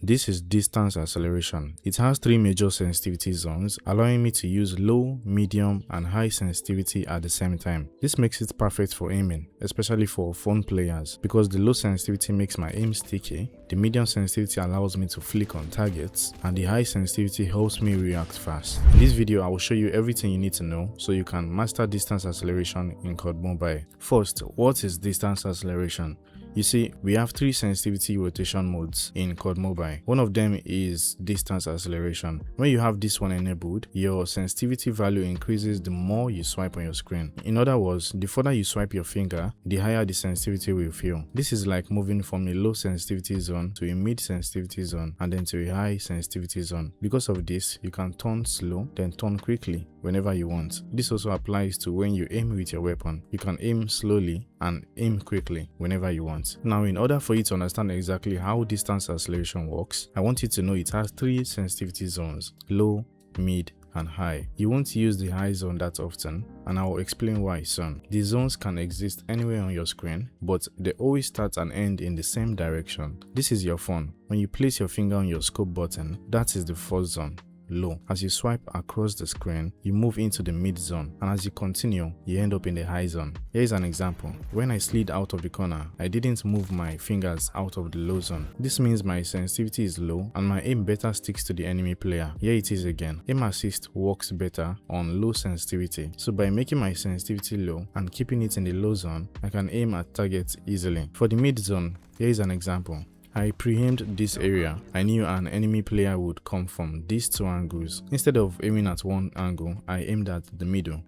This is distance acceleration. It has 3 major sensitivity zones, allowing me to use low, medium, and high sensitivity at the same time. This makes it perfect for aiming, especially for phone players, because the low sensitivity makes my aim sticky, the medium sensitivity allows me to flick on targets, and the high sensitivity helps me react fast. In this video, I will show you everything you need to know so you can master distance acceleration in COD Mobile. First, what is distance acceleration? You see, we have 3 sensitivity rotation modes in COD Mobile. One of them is distance acceleration. When you have this one enabled, your sensitivity value increases the more you swipe on your screen. In other words, the further you swipe your finger, the higher the sensitivity will feel. This is like moving from a low sensitivity zone to a mid sensitivity zone and then to a high sensitivity zone. Because of this, you can turn slow, then turn quickly whenever you want. This also applies to when you aim with your weapon. You can aim slowly and aim quickly whenever you want. Now, in order for you to understand exactly how distance acceleration works, I want you to know it has 3 sensitivity zones: low, mid, and high. You won't use the high zone that often, and I will explain why soon. The zones can exist anywhere on your screen, but they always start and end in the same direction. This is your phone. When you place your finger on your scope button, that is the first zone, low. As you swipe across the screen, you move into the mid zone, and as you continue, you end up in the high zone. Here is an example. When I slid out of the corner, I didn't move my fingers out of the low zone. This means my sensitivity is low and my aim better sticks to the enemy player. Here it is again. Aim assist works better on low sensitivity. So by making my sensitivity low and keeping it in the low zone, I can aim at targets easily. For the mid zone, here is an example. I pre-aimed this area. I knew an enemy player would come from these 2 angles. Instead of aiming at one angle, I aimed at the middle.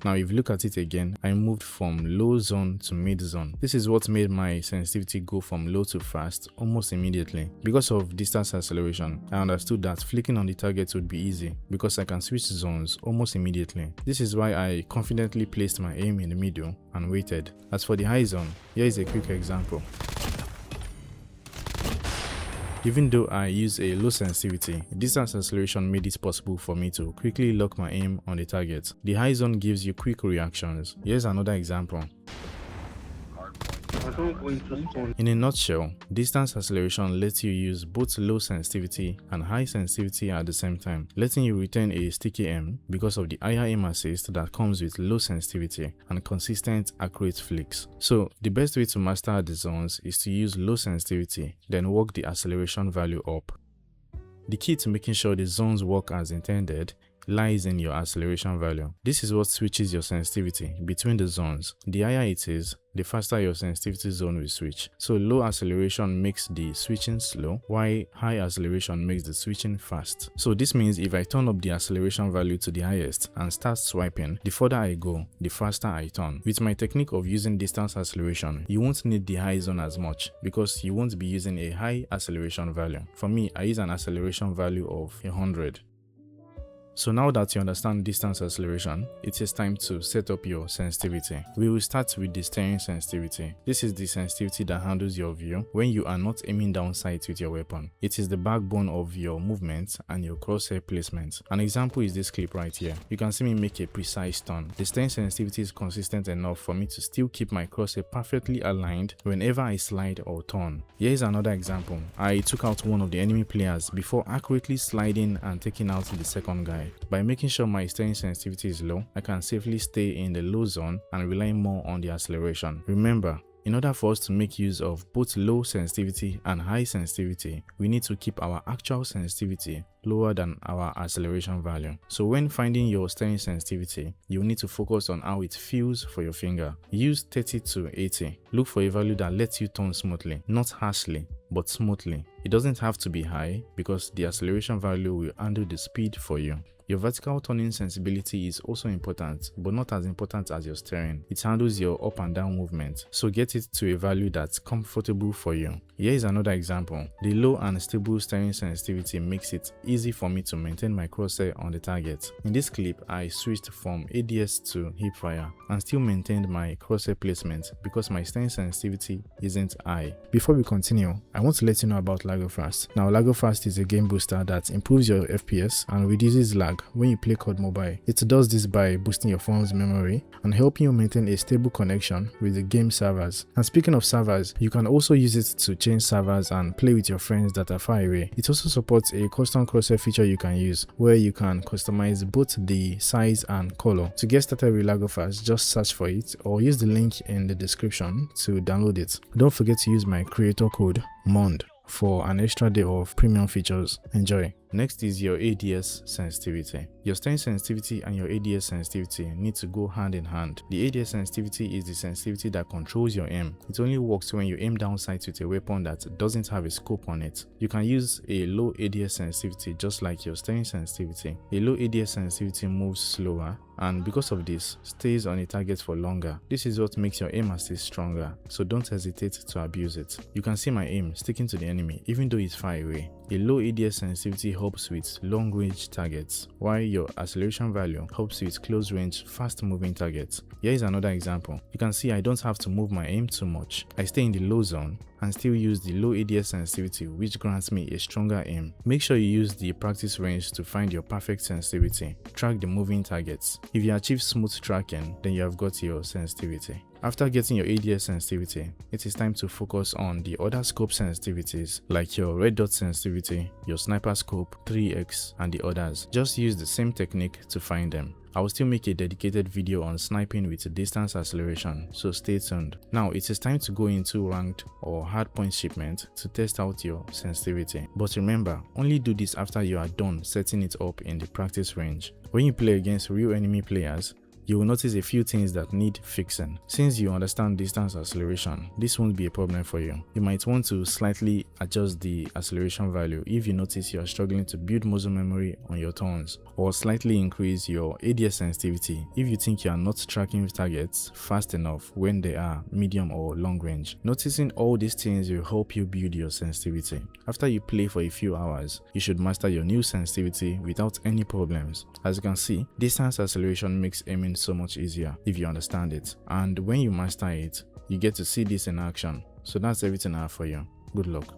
Now if you look at it again, I moved from low zone to mid zone. This is what made my sensitivity go from low to fast almost immediately. Because of distance acceleration, I understood that flicking on the target would be easy because I can switch zones almost immediately. This is why I confidently placed my aim in the middle and waited. As for the high zone, here is a quick example. Even though I use a low sensitivity, distance acceleration made it possible for me to quickly lock my aim on the target. The high zone gives you quick reactions. Here's another example. In a nutshell, distance acceleration lets you use both low sensitivity and high sensitivity at the same time, letting you retain a sticky aim because of the higher aim assist that comes with low sensitivity and consistent, accurate flicks. So, the best way to master the zones is to use low sensitivity, then work the acceleration value up. The key to making sure the zones work as intended lies in your acceleration value. This is what switches your sensitivity between the zones. The higher it is, the faster your sensitivity zone will switch. So low acceleration makes the switching slow, while high acceleration makes the switching fast. So this means if I turn up the acceleration value to the highest and start swiping, the further I go, the faster I turn. With my technique of using distance acceleration, you won't need the high zone as much because you won't be using a high acceleration value. For me, I use an acceleration value of 100. So now that you understand distance acceleration, it is time to set up your sensitivity. We will start with the steering sensitivity. This is the sensitivity that handles your view when you are not aiming down sights with your weapon. It is the backbone of your movement and your crosshair placement. An example is this clip right here. You can see me make a precise turn. The steering sensitivity is consistent enough for me to still keep my crosshair perfectly aligned whenever I slide or turn. Here is another example. I took out one of the enemy players before accurately sliding and taking out the second guy. By making sure my steering sensitivity is low, I can safely stay in the low zone and rely more on the acceleration. Remember, in order for us to make use of both low sensitivity and high sensitivity, we need to keep our actual sensitivity lower than our acceleration value. So when finding your steering sensitivity, you need to focus on how it feels for your finger. Use 30 to 80. Look for a value that lets you turn smoothly, not harshly, but smoothly. It doesn't have to be high because the acceleration value will handle the speed for you. Your vertical turning sensibility is also important, but not as important as your steering. It handles your up and down movement, so get it to a value that's comfortable for you. Here is another example. The low and stable steering sensitivity makes it easy easy for me to maintain my crosshair on the target. In this clip, I switched from ADS to hipfire and still maintained my crosshair placement because my staying sensitivity isn't high. Before we continue, I want to let you know about LagoFast. Now, LagoFast is a game booster that improves your FPS and reduces lag when you play COD Mobile. It does this by boosting your phone's memory and helping you maintain a stable connection with the game servers. And speaking of servers, you can also use it to change servers and play with your friends that are far away. It also supports a custom crosshair feature you can use, where you can customize both the size and color. To get started with LagoFast, just search for it or use the link in the description to download it. Don't forget to use my creator code MOND for an extra day of premium features. Enjoy. Next is your ADS sensitivity. Your staying sensitivity and your ADS sensitivity need to go hand in hand. The ADS sensitivity is the sensitivity that controls your aim. It only works when you aim down sights with a weapon that doesn't have a scope on it. You can use a low ADS sensitivity just like your staying sensitivity. A low ADS sensitivity moves slower and because of this, stays on a target for longer. This is what makes your aim assist stronger, so don't hesitate to abuse it. You can see my aim sticking to the enemy even though it's far away. A low ADS sensitivity helps with long-range targets, while your acceleration value helps with close-range, fast-moving targets. Here is another example. You can see I don't have to move my aim too much. I stay in the low zone and still use the low ADS sensitivity, which grants me a stronger aim. Make sure you use the practice range to find your perfect sensitivity. Track the moving targets. If you achieve smooth tracking, then you have got your sensitivity. After getting your ADS sensitivity, it is time to focus on the other scope sensitivities like your red dot sensitivity, your sniper scope, 3x, and the others. Just use the same technique to find them. I will still make a dedicated video on sniping with distance acceleration, so stay tuned. Now it is time to go into ranked or hardpoint shipment to test out your sensitivity. But remember, only do this after you are done setting it up in the practice range. When you play against real enemy players, you will notice a few things that need fixing. Since you understand distance acceleration, this won't be a problem for you. You might want to slightly adjust the acceleration value if you notice you are struggling to build muscle memory on your turns, or slightly increase your ADS sensitivity if you think you are not tracking targets fast enough when they are medium or long range. Noticing all these things will help you build your sensitivity. After you play for a few hours, you should master your new sensitivity without any problems. As you can see, distance acceleration makes aiming so much easier if you understand it, and when you master it, you get to see this in action. So that's everything I have for you. Good luck.